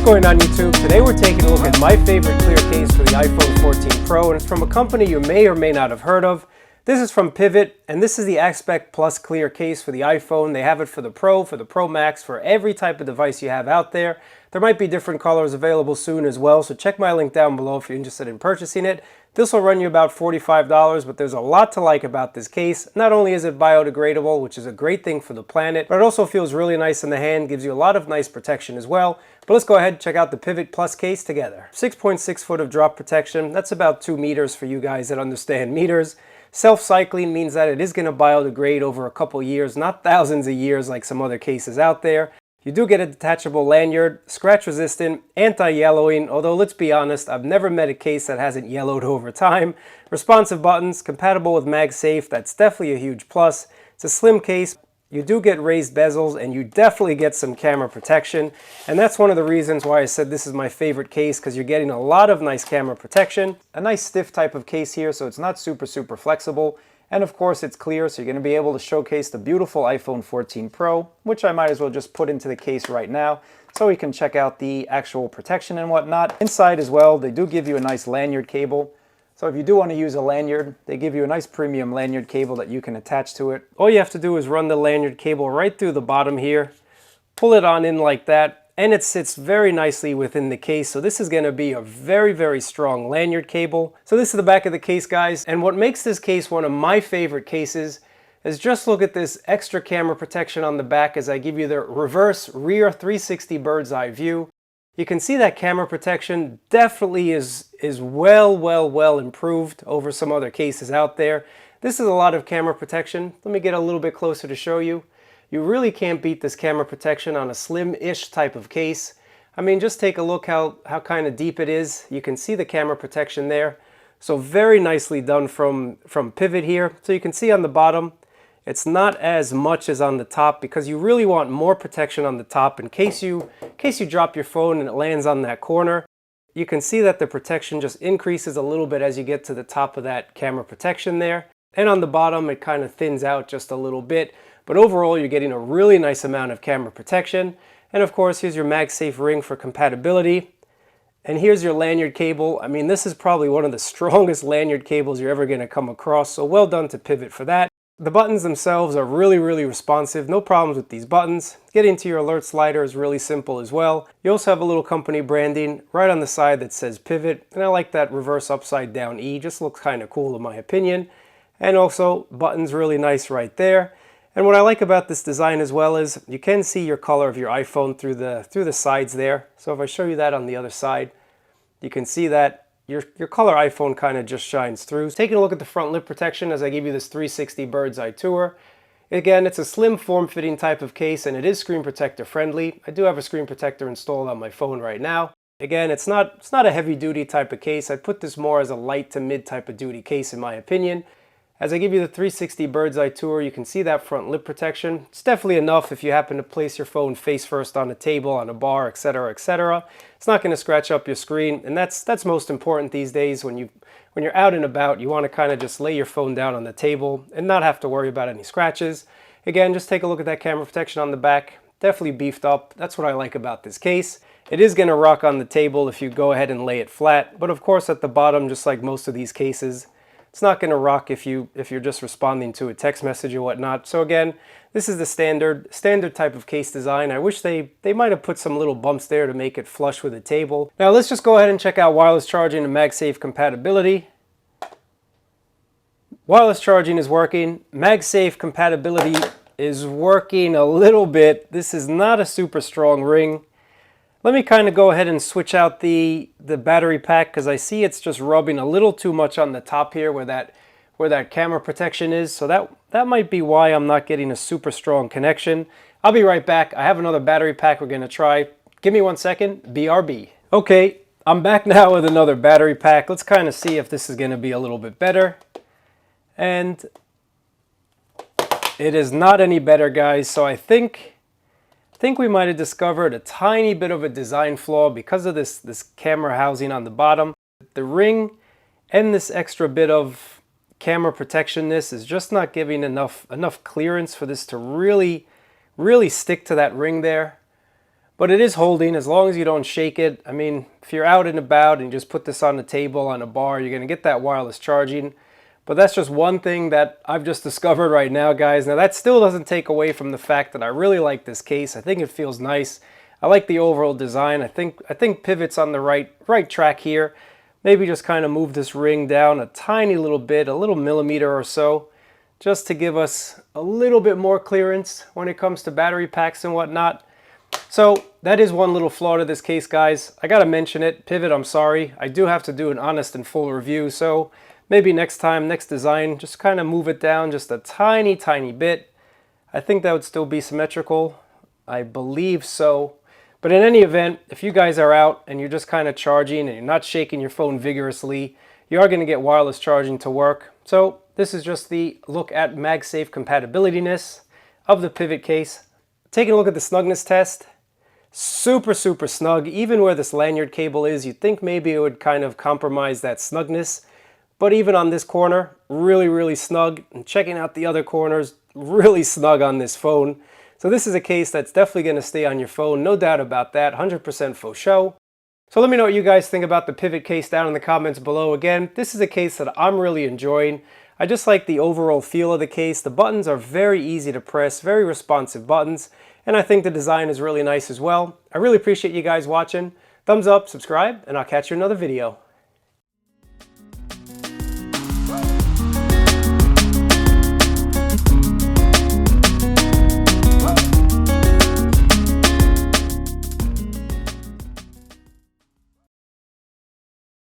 going on YouTube? Today we're taking a look at my favorite clear case for the iPhone 14 Pro, and it's from a company you may or may not have heard of. This is from Pivet, and this is the Aspect Plus clear case for the iPhone. They have it for the Pro Max, for every type of device you have out there. There might be different colors available soon as well, so check my link down below if you're interested in purchasing it. This will run you about $45, but there's a lot to like about this case. Not only is it biodegradable, which is a great thing for the planet, but it also feels really nice in the hand, gives you a lot of nice protection as well. But let's go ahead and check out the Pivet Plus case together. 6.6 foot of drop protection, that's about 2 meters for you guys that understand meters. Self-cycling means that it is going to biodegrade over a couple years, not thousands of years like some other cases out there. You do get a detachable lanyard, scratch resistant, anti-yellowing, although let's be honest, I've never met a case that hasn't yellowed over time. Responsive buttons, compatible with MagSafe, that's definitely a huge plus. It's a slim case. You do get raised bezels, and you definitely get some camera protection, and that's one of the reasons why I said this is my favorite case, because you're getting a lot of nice camera protection. A nice stiff type of case here, so it's not super flexible, and of course it's clear, so you're going to be able to showcase the beautiful iPhone 14 Pro, which I might as well just put into the case right now so we can check out the actual protection and whatnot. Inside as well, they do give you a nice lanyard cable. So if you do want to use a lanyard, they give you a nice premium lanyard cable that you can attach to it. All you have to do is run the lanyard cable right through the bottom here, pull it on in like that, and it sits very nicely within the case. So this is going to be a very strong lanyard cable. So this is the back of the case, guys, and what makes this case one of my favorite cases is just look at this extra camera protection on the back as I give you the reverse rear 360 bird's eye view. You can see that camera protection definitely is well improved over some other cases out there. This is a lot of camera protection. Let me get a little bit closer to show you. You really can't beat this camera protection on a slim-ish type of case. I mean, just take a look how kind of deep it is. You can see the camera protection there. So very nicely done from Pivet here. So you can see on the bottom, it's not as much as on the top because you really want more protection on the top in case you drop your phone and it lands on that corner. You can see that the protection just increases a little bit as you get to the top of that camera protection there. And on the bottom, it kind of thins out just a little bit. But overall, you're getting a really nice amount of camera protection. And of course, here's your MagSafe ring for compatibility. And here's your lanyard cable. I mean, this is probably one of the strongest lanyard cables you're ever going to come across. So well done to Pivet for that. The buttons themselves are really responsive, no problems with these buttons. Getting to your alert slider is really simple as well. You also have a little company branding right on the side that says Pivet, and I like that reverse upside down E, just looks kind of cool in my opinion. And also buttons really nice right there. And what I like about this design as well is you can see your color of your iPhone through the sides there. So if I show you that on the other side, you can see that your color iPhone kind of just shines through. Taking a look at the front lip protection as I give you this 360 bird's eye tour. Again, it's a slim form-fitting type of case and it is screen protector friendly. I do have a screen protector installed on my phone right now. Again, it's not a heavy duty type of case. I put this more as a light to mid type of duty case in my opinion. As I give you the 360 bird's eye tour, you can see that front lip protection. It's definitely enough if you happen to place your phone face first on a table, on a bar, etc., etc. It's not going to scratch up your screen, and that's most important these days. When you're out and about, you want to kind of just lay your phone down on the table and not have to worry about any scratches. Again, just take a look at that camera protection on the back. Definitely beefed up. That's what I like about this case. It is going to rock on the table if you go ahead and lay it flat, but of course at the bottom, just like most of these cases, it's not going to rock if you're just responding to a text message or whatnot. So again, this is the standard type of case design. I wish they might have put some little bumps there to make it flush with the table. Now let's just go ahead and check out wireless charging and MagSafe compatibility. Wireless charging is working. MagSafe compatibility is working a little bit. This is not a super strong ring. Let me kind of go ahead and switch out the battery pack because I see it's just rubbing a little too much on the top here where that camera protection is. So that might be why I'm not getting a super strong connection. I'll be right back. I have another battery pack we're going to try. Give me 1 second. BRB. Okay, I'm back now with another battery pack. Let's kind of see if this is going to be a little bit better. And it is not any better, guys. So I think we might have discovered a tiny bit of a design flaw because of this camera housing on the bottom. The ring and this extra bit of camera protection is just not giving enough clearance for this to really stick to that ring there. but it is holding as long as you don't shake it. I mean, if you're out and about and you just put this on the table on a bar, you're going to get that wireless charging. But that's just one thing that I've just discovered right now, guys. Now, that still doesn't take away from the fact that I really like this case. I think it feels nice. I like the overall design. I think Pivot's on the right track here. Maybe just kind of move this ring down a tiny little bit, a little millimeter or so, just to give us a little bit more clearance when it comes to battery packs and whatnot. So that is one little flaw to this case, guys. I gotta mention it. Pivot, I'm sorry. I do have to do an honest and full review, so maybe next time, next design, just kind of move it down just a tiny bit. I think that would still be symmetrical. I believe so. But in any event, if you guys are out and you're just kind of charging and you're not shaking your phone vigorously, you are going to get wireless charging to work. So this is just the look at MagSafe compatibilityness of the Pivot case. Taking a look at the snugness test, super snug. Even where this lanyard cable is, you'd think maybe it would kind of compromise that snugness. But even on this corner, really snug. And checking out the other corners, really snug on this phone. So this is a case that's definitely going to stay on your phone, no doubt about that, 100% faux show. So let me know what you guys think about the Pivot case down in the comments below. Again, this is a case that I'm really enjoying. I just like the overall feel of the case. The buttons are very easy to press, very responsive buttons, and I think the design is really nice as well. I really appreciate you guys watching. Thumbs up, subscribe, and I'll catch you in another video.